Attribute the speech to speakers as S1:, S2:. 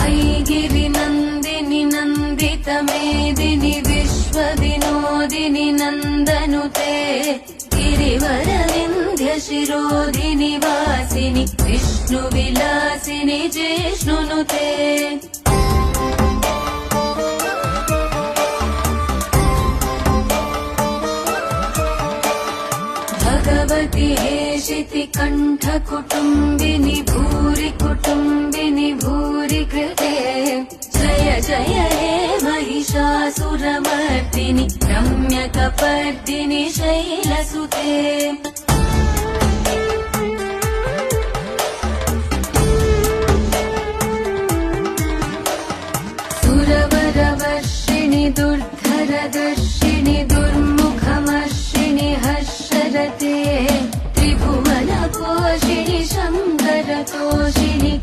S1: ऐगिरिनन्दिनि नन्दितमेदिनि विश्वविनोदिनि नन्दनुते गिरिवरविन्ध्यशिरोधिनि वासिनि विष्णुविलासिनि जिष्णुनुते भगवति हेशिति कण्ठकुटुम्बिनि भूरि कुटुम्बिनि भूरि कृते जय जय हे महिषासुरमर्दिनि रम्यकपर्दिनि शैलसुते सुरवरवर्षिणि दुर्धरदर्शिनि दुर्मुखमर्षिणि हर्षरते त्रिभुवनपोषिणि शङ्करतोषिणि